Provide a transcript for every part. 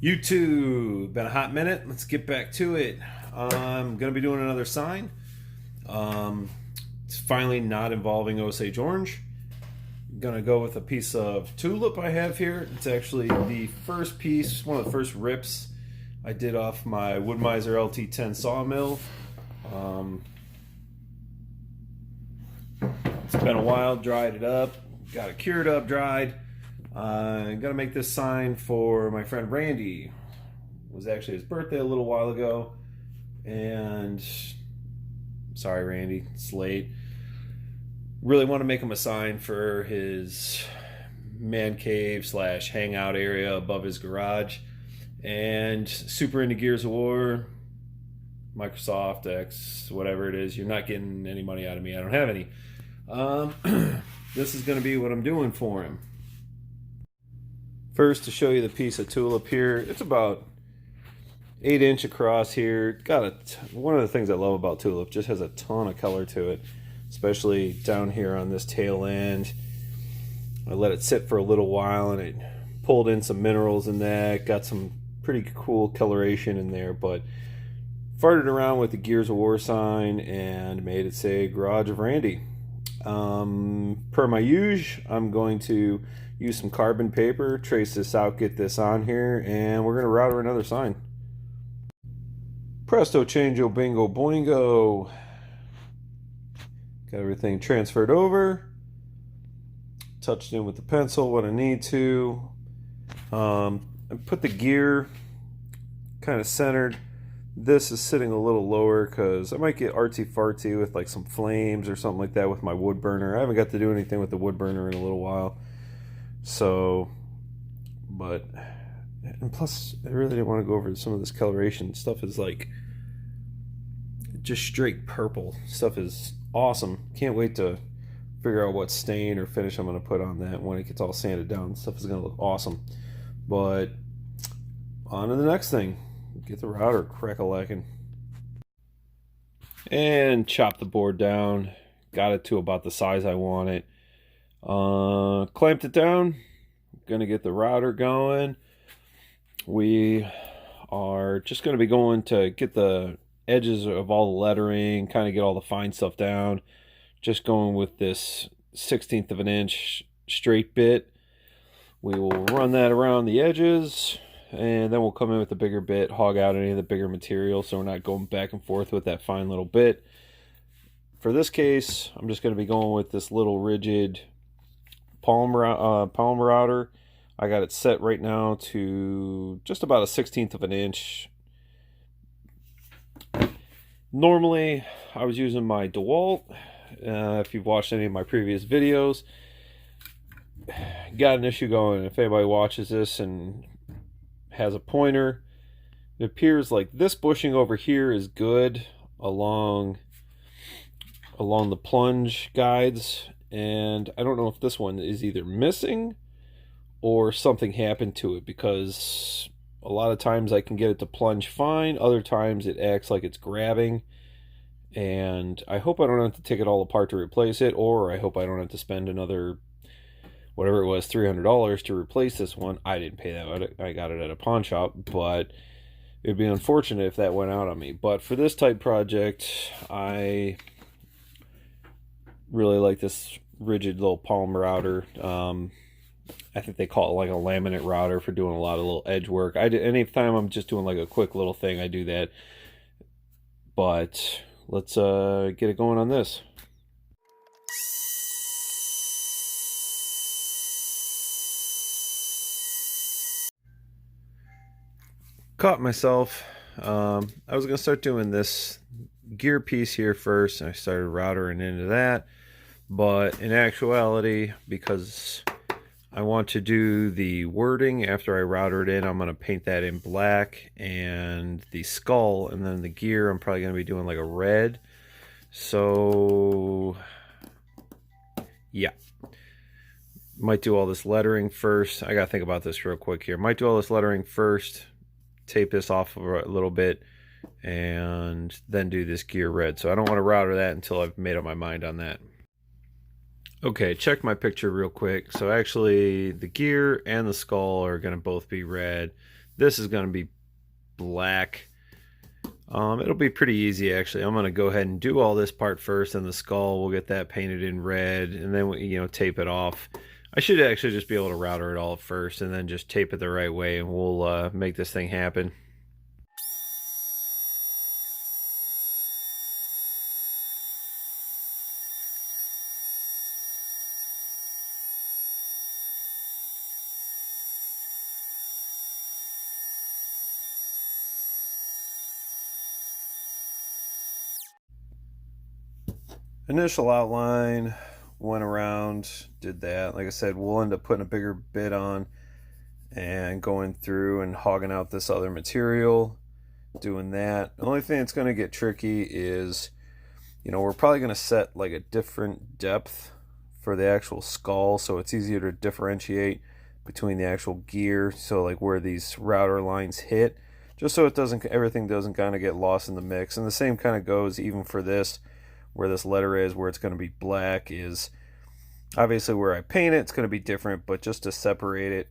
YouTube, been a hot minute. Let's get back to it. I'm going to be doing another sign. It's finally not involving Osage Orange. I'm going to go with a piece of tulip I have here. It's actually the first piece, one of the first rips I did off my Woodmiser LT10 sawmill. It's been a while, dried it up, got it cured up, dried. I'm gonna make this sign for my friend Randy. It was actually his birthday a little while ago, and sorry, Randy, it's late. Really want to make him a sign for his man cave slash hangout area above his garage, and super into Gears of War, Microsoft X, whatever it is. You're not getting any money out of me. I don't have any. This is going to be what I'm doing for him. First, to show you the piece of tulip here, it's about 8" across here. One of the things I love about tulip, just has a ton of color to it, especially down here on this tail end. I let it sit for a little while and it pulled in some minerals in that, got some pretty cool coloration in there, but farted around with the Gears of War sign and made it say Garage of Randy. Per my usual, I'm going to use some carbon paper, trace this out, get this on here, and we're going to router another sign. Presto changeo bingo boingo. Got everything transferred over. Touched in with the pencil when I need to. I put the gear kind of centered. This is sitting a little lower because I might get artsy-fartsy with like some flames or something like that with my wood burner. I haven't got to do anything with the wood burner in a little while. So, and plus I really didn't want to go over some of this coloration. Stuff is like just straight purple. Stuff is awesome. Can't wait to figure out what stain or finish I'm going to put on that when it gets all sanded down. Stuff is going to look awesome. But on to the next thing. Get the router crack-a-lacking. And chop the board down. Got it to about the size I want it. Clamped it down. Gonna get the router going. We are just gonna be going to get the edges of all the lettering, kind of get all the fine stuff down. Just going with this 1/16 of an inch straight bit. We will run that around the edges, and then we'll come in with the bigger bit, hog out any of the bigger material so we're not going back and forth with that fine little bit. For this case, I'm just going to be going with this little Ridgid palm router. I got it set right now to just about a 1/16 of an inch. Normally, I was using my DeWalt. If you've watched any of my previous videos, got an issue going. If anybody watches this and has a pointer, it appears like this bushing over here is good along the plunge guides, and I don't know if this one is either missing or something happened to it, because a lot of times I can get it to plunge fine, other times it acts like it's grabbing, and I hope I don't have to take it all apart to replace it, or I hope I don't have to spend another, whatever it was, $300 to replace this one. I didn't pay that. I got it at a pawn shop, but it'd be unfortunate if that went out on me. But for this type project, I really like this Ridgid little palm router. I think they call it like a laminate router for doing a lot of little edge work. Anytime I'm just doing like a quick little thing, I do that. But let's get it going on this. Caught myself. I was going to start doing this gear piece here first, and I started routering into that. But in actuality, because I want to do the wording after I router it in, I'm going to paint that in black, and the skull, and then the gear I'm probably going to be doing like a red. So yeah, might do all this lettering first. I gotta think about this real quick here. Might do all this lettering first, tape this off a little bit, and then do this gear red. So I don't want to router that until I've made up my mind on that. Okay, check my picture real quick. So actually the gear and the skull are going to both be red. This is going to be black. It'll be pretty easy actually. I'm going to go ahead and do all this part first, and the skull, we'll get that painted in red, and then tape it off. I should actually just be able to router it all first and then just tape it the right way, and we'll make this thing happen. Initial outline, went around, did that. Like I said, we'll end up putting a bigger bit on and going through and hogging out this other material, doing that. The only thing that's going to get tricky is, we're probably going to set like a different depth for the actual skull, so it's easier to differentiate between the actual gear, so like where these router lines hit, just so everything doesn't kind of get lost in the mix. And the same kind of goes even for this, where this letter is, where it's going to be black, is obviously where I paint it, it's going to be different, but just to separate it,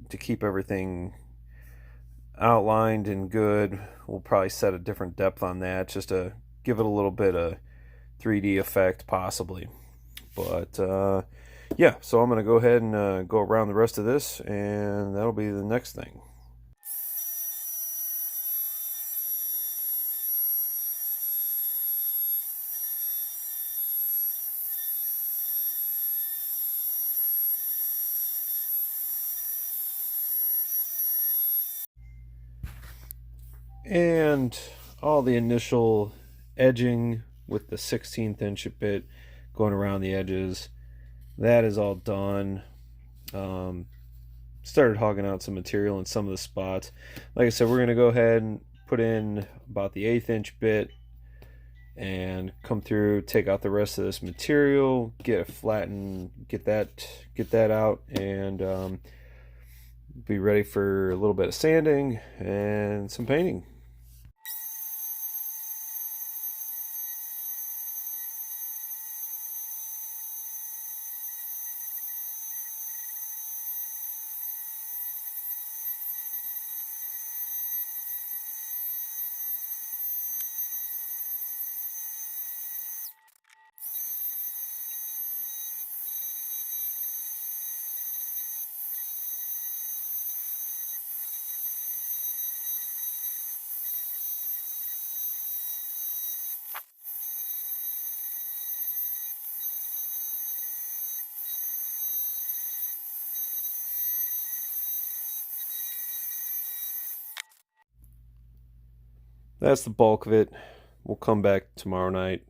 to keep everything outlined and good, we'll probably set a different depth on that, just to give it a little bit of 3D effect possibly. But yeah, so I'm going to go ahead and go around the rest of this, and that'll be the next thing. And all the initial edging with the 16th inch bit going around the edges, that is all done. Started hogging out some material in some of the spots. Like I said, we're going to go ahead and put in about the 1/8 inch bit and come through, take out the rest of this material, get it flattened, get that out, and be ready for a little bit of sanding and some painting. That's the bulk of it. We'll come back tomorrow night,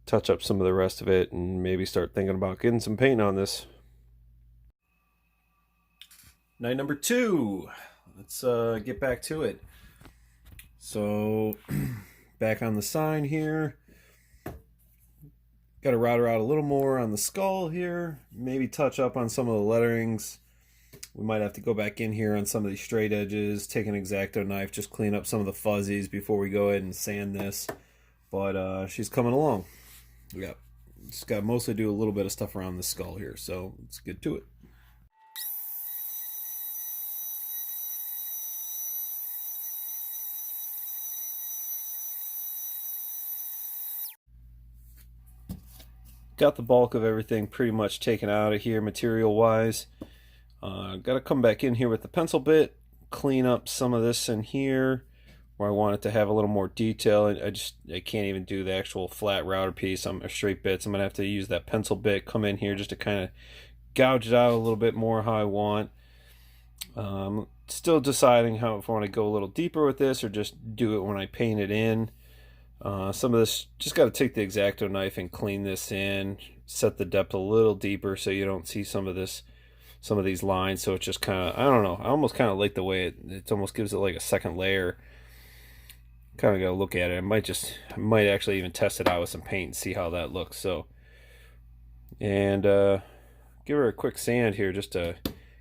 touch up some of the rest of it, and maybe start thinking about getting some paint on this. Night number 2. Let's get back to it. So back on the sign here. Got to router out a little more on the skull here. Maybe touch up on some of the letterings. We might have to go back in here on some of these straight edges, take an X-Acto knife, just clean up some of the fuzzies before we go ahead and sand this. But she's coming along. Yeah, just got to mostly do a little bit of stuff around the skull here, so let's get to it. Got the bulk of everything pretty much taken out of here material-wise. Got to come back in here with the pencil bit, clean up some of this in here where I want it to have a little more detail. I can't even do the actual flat router piece. I'm straight bits. I'm gonna have to use that pencil bit, come in here just to kind of gouge it out a little bit more how I want. Still deciding how, if I want to go a little deeper with this or just do it when I paint it in. Some of this, just got to take the X-Acto knife and clean this in, set the depth a little deeper so you don't see some of these lines. So it's just kind of, I don't know, I almost kind of like the way it almost gives it like a second layer. Kind of got to look at it. I might actually even test it out with some paint and see how that looks. So, and give her a quick sand here just to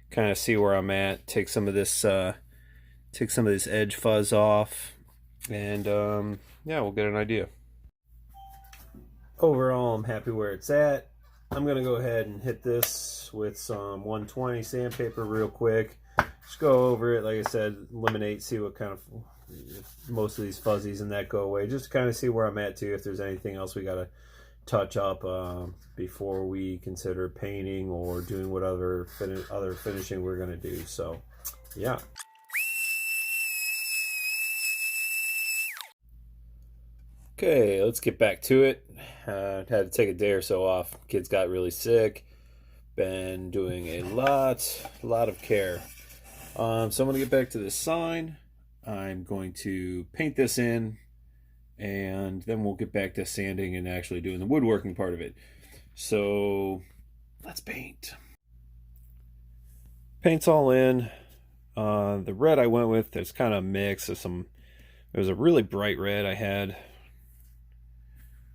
kind of see where I'm at. Take some of this edge fuzz off, and yeah, we'll get an idea. Overall, I'm happy where it's at. I'm going to go ahead and hit this with some 120 sandpaper real quick. Just go over it, like I said, eliminate, see what kind of, most of these fuzzies and that go away. Just to kind of see where I'm at too, if there's anything else we got to touch up before we consider painting or doing what other finishing we're going to do. So, yeah. Okay, let's get back to it. Had to take a day or so off. Kids got really sick. Been doing a lot of care. So I'm going to get back to this sign. I'm going to paint this in, and then we'll get back to sanding and actually doing the woodworking part of it. So let's paint. Paint's all in. The red I went with, there's kind of a mix of some. It was a really bright red I had.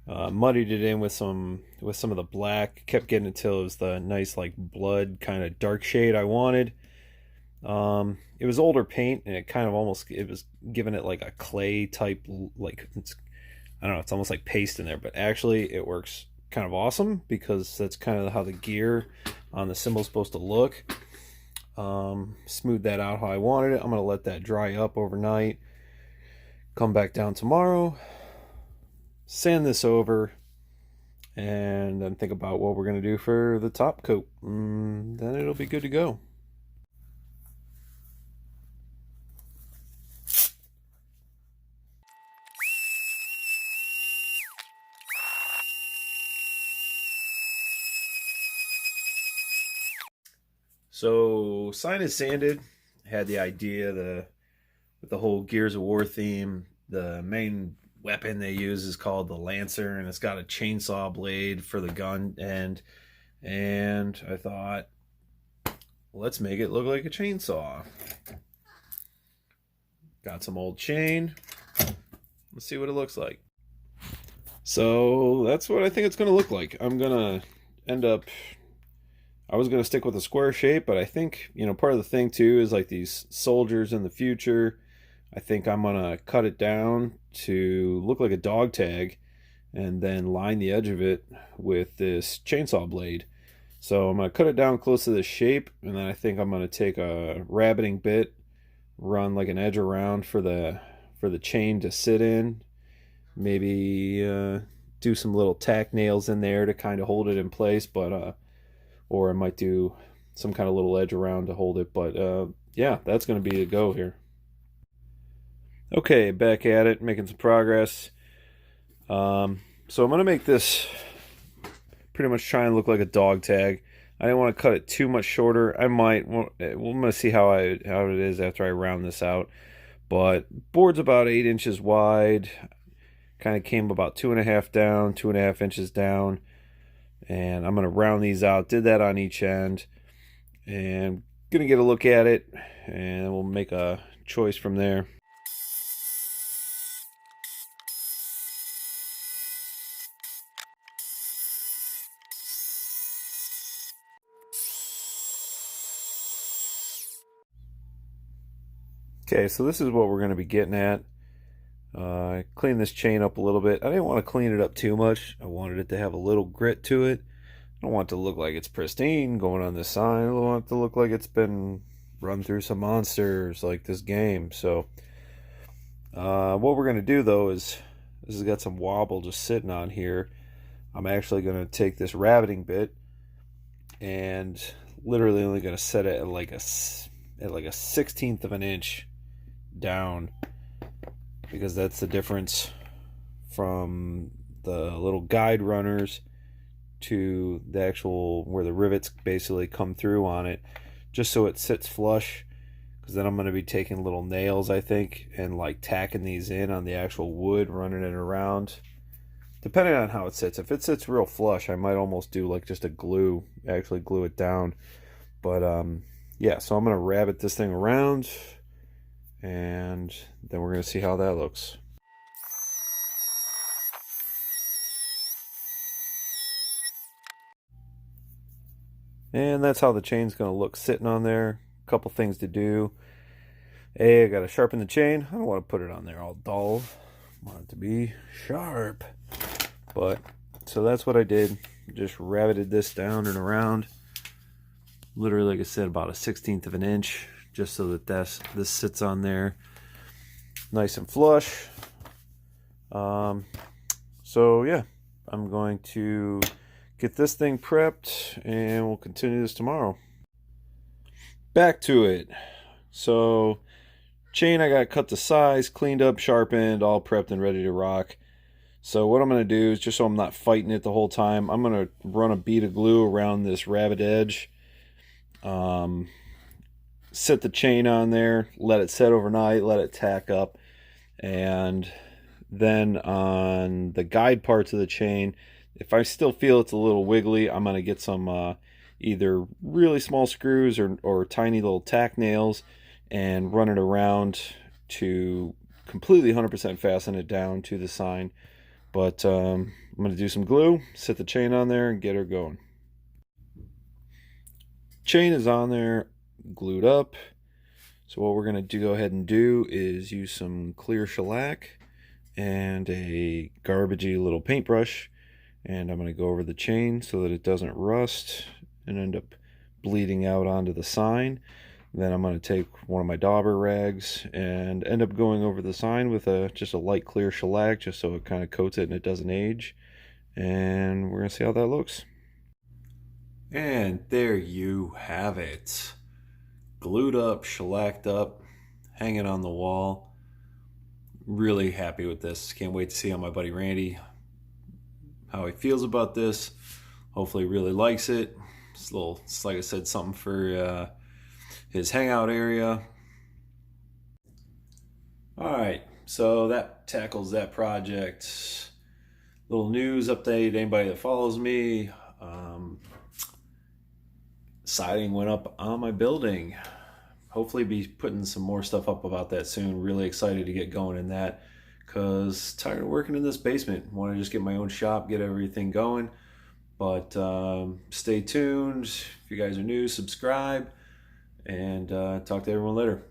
Muddied it in with some of the black. Kept getting it till it was the nice like blood kind of dark shade I wanted. It was older paint, and it kind of it was giving it like a clay type, like I don't know, it's almost like paste in there, but actually it works kind of awesome because that's kind of how the gear on the cymbal is supposed to look. Smooth that out how I wanted it. I'm going to let that dry up overnight. Come back down tomorrow, sand this over, and then think about what we're going to do for the top coat. Then it'll be good to go. So sign is sanded. Had the idea with the whole Gears of War theme. The main weapon they use is called the Lancer, and it's got a chainsaw blade for the gun end. And I thought, let's make it look like a chainsaw. Got some old chain. Let's see what it looks like. So that's what I think it's going to look like. I'm going to end up, I was going to stick with a square shape, but I think, part of the thing too is like these soldiers in the future. I think I'm going to cut it down to look like a dog tag and then line the edge of it with this chainsaw blade. So I'm going to cut it down close to this shape, and then I think I'm going to take a rabbiting bit, run like an edge around for the chain to sit in. Maybe do some little tack nails in there to kind of hold it in place, but or I might do some kind of little edge around to hold it. But yeah, that's going to be a go here. Okay, back at it, making some progress. So I'm going to make this pretty much try and look like a dog tag. I didn't want to cut it too much shorter. I might. We're going to see how it is after I round this out. But board's about 8 inches wide. Kind of came about 2.5 down, 2.5 inches down. And I'm going to round these out. Did that on each end. And going to get a look at it. And we'll make a choice from there. Okay, so this is what we're going to be getting at. Clean this chain up a little bit. I didn't want to clean it up too much. I wanted it to have a little grit to it. I don't want it to look like it's pristine going on this sign. I want it to look like it's been run through some monsters like this game. So what we're going to do though is, this has got some wobble just sitting on here. I'm actually going to take this rabbiting bit and literally only going to set it at like a 1/16 of an inch down, because that's the difference from the little guide runners to the actual where the rivets basically come through on it, just so it sits flush. Because then I'm going to be taking little nails, I think, and like tacking these in on the actual wood, running it around, depending on how it sits. If it sits real flush, I might almost do like just a glue, actually glue it down. But yeah, so I'm going to rabbit this thing around, and then we're going to see how that looks. And that's how the chain's going to look sitting on there. A couple things to do. A, I got to sharpen the chain. I don't want to put it on there all dull. I want it to be sharp. But, so that's what I did. Just rabbited this down and around. Literally, like I said, about 1/16 of an inch, just so that this sits on there nice and flush. So yeah, I'm going to get this thing prepped and we'll continue this tomorrow. Back to it. So chain, I got cut to size, cleaned up, sharpened, all prepped and ready to rock. So what I'm going to do is, just so I'm not fighting it the whole time, I'm going to run a bead of glue around this rabbit edge. Set the chain on there, let it set overnight, let it tack up, and then on the guide parts of the chain, if I still feel it's a little wiggly, I'm going to get some either really small screws or tiny little tack nails and run it around to completely 100% fasten it down to the sign. But I'm going to do some glue, set the chain on there, and get her going. Chain is on there, glued up. So what we're going to go ahead and do is use some clear shellac and a garbagey little paintbrush, and I'm going to go over the chain so that it doesn't rust and end up bleeding out onto the sign. Then I'm going to take one of my dauber rags and end up going over the sign with just a light clear shellac, just so it kind of coats it and it doesn't age. And we're going to see how that looks. And there you have it. Glued up, shellacked up, hanging on the wall. Really happy with this. Can't wait to see how my buddy Randy, how he feels about this. Hopefully he really likes it. It's like I said, something for his hangout area. Alright, so that tackles that project. Little news update, anybody that follows me. Siding went up on my building. Hopefully be putting some more stuff up about that soon. Really excited to get going in that, because tired of working in this basement. Want to just get my own shop, get everything going. But stay tuned. If you guys are new, subscribe, and talk to everyone later.